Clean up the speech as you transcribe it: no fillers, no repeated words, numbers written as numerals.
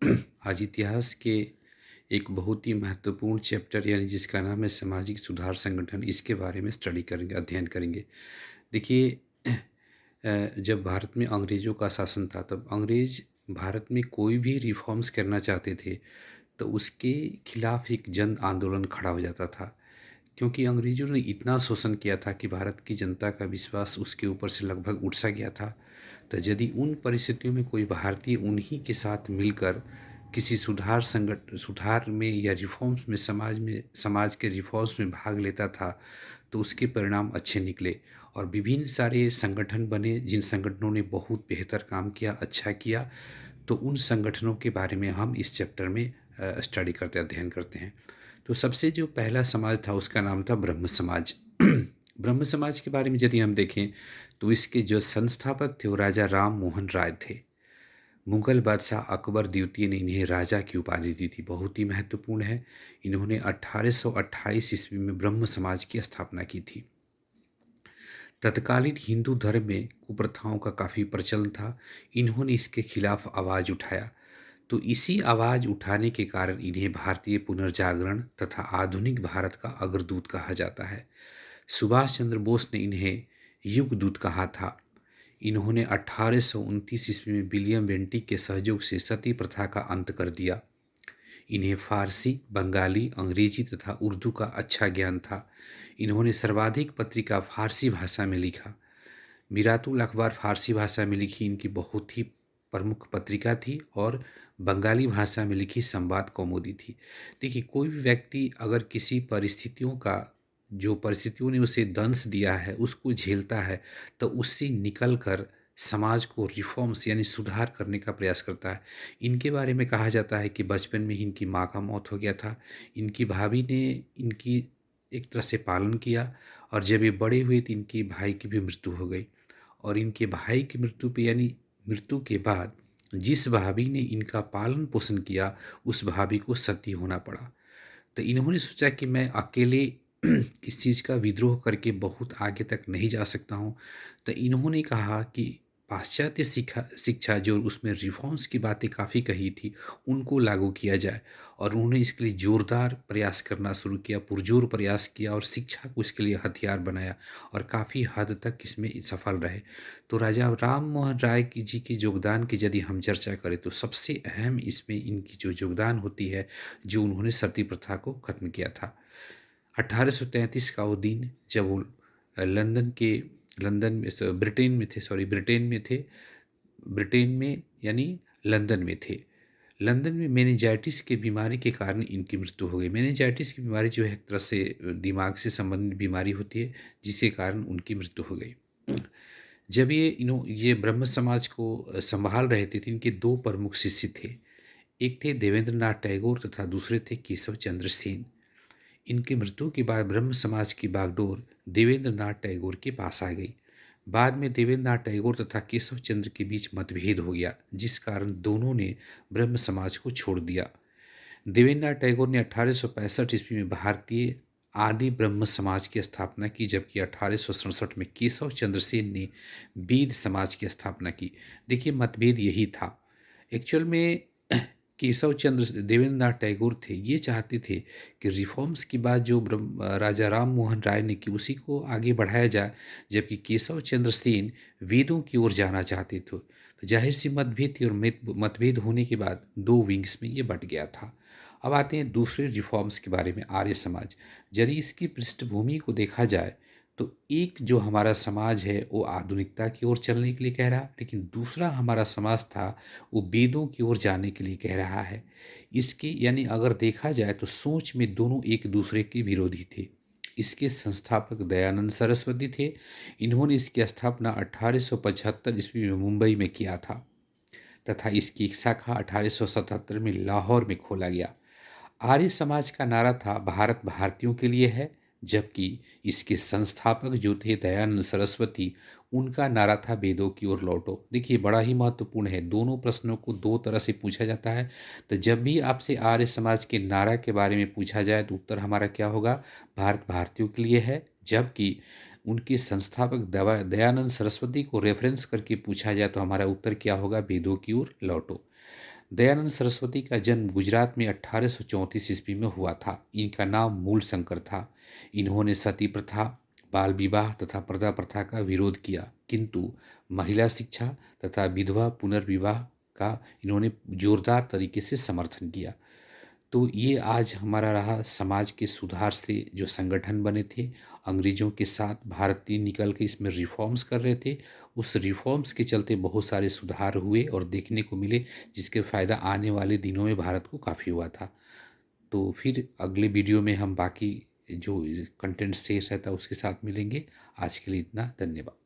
आज इतिहास के एक बहुत ही महत्वपूर्ण चैप्टर यानी जिसका नाम है सामाजिक सुधार संगठन, इसके बारे में स्टडी करेंगे, अध्ययन करेंगे। देखिए, जब भारत में अंग्रेज़ों का शासन था तब अंग्रेज़ भारत में कोई भी रिफ़ॉर्म्स करना चाहते थे तो उसके खिलाफ़ एक जन आंदोलन खड़ा हो जाता था। क्योंकि अंग्रेज़ों ने इतना शोषण किया था कि भारत की जनता का विश्वास उसके ऊपर से लगभग उठ सा गया था। तो यदि उन परिस्थितियों में कोई भारतीय उन्हीं के साथ मिलकर किसी सुधार में या रिफ़ॉर्म्स में समाज के रिफ़ॉर्म्स में भाग लेता था, तो उसके परिणाम अच्छे निकले और विभिन्न सारे संगठन बने, जिन संगठनों ने बहुत बेहतर काम किया, अच्छा किया। तो उन संगठनों के बारे में हम इस चैप्टर में स्टडी करते अध्ययन करते हैं। तो सबसे जो पहला समाज था उसका नाम था ब्रह्म समाज। ब्रह्म समाज के बारे में यदि हम देखें तो इसके जो संस्थापक थे वो राजा राम मोहन राय थे। मुगल बादशाह अकबर द्वितीय ने इन्हें राजा की उपाधि दी थी, बहुत ही महत्वपूर्ण है। इन्होंने 1828 ईस्वी में ब्रह्म समाज की स्थापना की थी। तत्कालीन हिंदू धर्म में कुप्रथाओं का काफ़ी प्रचलन था। इन्होंने इसके खिलाफ आवाज़ उठाया। तो इसी आवाज़ उठाने के कारण इन्हें भारतीय पुनर्जागरण तथा आधुनिक भारत का अग्रदूत कहा जाता है। सुभाष चंद्र बोस ने इन्हें युगदूत कहा था। इन्होंने 1829 ईस्वी में विलियम बेंटिक के सहयोग से सती प्रथा का अंत कर दिया। इन्हें फ़ारसी, बंगाली, अंग्रेजी तथा उर्दू का अच्छा ज्ञान था। इन्होंने सर्वाधिक पत्रिका फ़ारसी भाषा में लिखा। मीरातुल अखबार फ़ारसी भाषा में लिखी इनकी बहुत ही प्रमुख पत्रिका थी और बंगाली भाषा में लिखी संवाद कौमुदी थी। देखिए, कोई भी व्यक्ति अगर किसी परिस्थितियों का जो परिस्थितियों ने उसे दंश दिया है, उसको झेलता है, तो उससे निकल कर समाज को रिफ़ॉर्म्स यानी सुधार करने का प्रयास करता है। इनके बारे में कहा जाता है कि बचपन में ही इनकी माँ का मौत हो गया था। इनकी भाभी ने इनकी एक तरह से पालन किया और जब ये बड़े हुए तो इनके भाई की भी मृत्यु हो गई। और इनके भाई की मृत्यु पे यानी मृत्यु के बाद जिस भाभी ने इनका पालन पोषण किया, उस भाभी को सती होना पड़ा। तो इन्होंने सोचा कि मैं अकेले इस चीज़ का विद्रोह करके बहुत आगे तक नहीं जा सकता हूँ। तो इन्होंने कहा कि पाश्चात्य शिक्षा जो उसमें रिफ़ॉर्म्स की बातें काफ़ी कही थी, उनको लागू किया जाए और उन्होंने इसके लिए ज़ोरदार प्रयास करना शुरू किया, पुरज़ोर प्रयास किया और शिक्षा को इसके लिए हथियार बनाया और काफ़ी हद तक इसमें सफल रहे। तो राजा राम मोहन राय जी के योगदान की यदि हम चर्चा करें तो सबसे अहम इसमें इनकी जो योगदान होती है, जो उन्होंने सती प्रथा को खत्म किया था। 1833 का वो दिन जब वो लंदन के लंदन में ब्रिटेन में थे, सॉरी ब्रिटेन में थे, ब्रिटेन में यानी लंदन में थे। लंदन में मेनिंजाइटिस की बीमारी के कारण इनकी मृत्यु हो गई। मेनिंजाइटिस की बीमारी जो है एक तरह से दिमाग से संबंधित बीमारी होती है, जिसके कारण उनकी मृत्यु हो गई। जब ये ब्रह्म समाज को संभाल रहे थे तो इनके दो प्रमुख शिष्य थे। एक थे देवेंद्र नाथ टैगोर तथा दूसरे थे केशव चंद्र सेन। इनकी मृत्यु के बाद ब्रह्म समाज की बागडोर देवेंद्र नाथ टैगोर के पास आ गई। बाद में देवेंद्र नाथ टैगोर तथा केशव चंद्र के बीच मतभेद हो गया, जिस कारण दोनों ने ब्रह्म समाज को छोड़ दिया। देवेंद्र नाथ टैगोर ने 1865 ईस्वी में भारतीय आदि ब्रह्म समाज की स्थापना की, जबकि 1867 में केशव चंद्र सेन ने वेद समाज की स्थापना की। देखिए, मतभेद यही था। एक्चुअल में केशव चंद्र देवेंद्र नाथ टैगोर थे, ये चाहते थे कि रिफॉर्म्स की बात जो राजा राम मोहन राय ने की उसी को आगे बढ़ाया जाए, जबकि केशव चंद्र सेन वेदों की ओर जाना चाहते थे। तो जाहिर सी मतभेद थी और मतभेद होने के बाद दो विंग्स में ये बट गया था। अब आते हैं दूसरे रिफॉर्म्स के बारे में, आर्य समाज। यदि इसकी पृष्ठभूमि को देखा जाए तो एक जो हमारा समाज है वो आधुनिकता की ओर चलने के लिए कह रहा है, लेकिन दूसरा हमारा समाज था वो वेदों की ओर जाने के लिए कह रहा है। इसके यानी अगर देखा जाए तो सोच में दोनों एक दूसरे के विरोधी थे। इसके संस्थापक दयानंद सरस्वती थे। इन्होंने इसकी स्थापना 1875 ईस्वी में मुंबई में किया था तथा इसकी एक शाखा 1877 में लाहौर में खोला गया। आर्य समाज का नारा था भारत भारतीयों के लिए है, जबकि इसके संस्थापक जो थे दयानंद सरस्वती, उनका नारा था वेदों की ओर लौटो। देखिए, बड़ा ही महत्वपूर्ण है, दोनों प्रश्नों को दो तरह से पूछा जाता है। तो जब भी आपसे आर्य समाज के नारा के बारे में पूछा जाए तो उत्तर हमारा क्या होगा, भारत भारतीयों के लिए है। जबकि उनके संस्थापक दयानंद सरस्वती को रेफरेंस करके पूछा जाए तो हमारा उत्तर क्या होगा, वेदों की ओर लौटो। दयानंद सरस्वती का जन्म गुजरात में 1834 ईस्वी में हुआ था। इनका नाम मूल शंकर था। इन्होंने सती प्रथा, बाल विवाह तथा पर्दा प्रथा का विरोध किया, किंतु महिला शिक्षा तथा विधवा पुनर्विवाह का इन्होंने जोरदार तरीके से समर्थन किया। तो ये आज हमारा रहा समाज के सुधार से जो संगठन बने थे, अंग्रेज़ों के साथ भारतीय निकल के इसमें रिफ़ॉर्म्स कर रहे थे। उस रिफ़ॉर्म्स के चलते बहुत सारे सुधार हुए और देखने को मिले, जिसके फ़ायदा आने वाले दिनों में भारत को काफ़ी हुआ था। तो फिर अगले वीडियो में हम बाकी जो कंटेंट शेष रहता है उसके साथ मिलेंगे। आज के लिए इतना, धन्यवाद।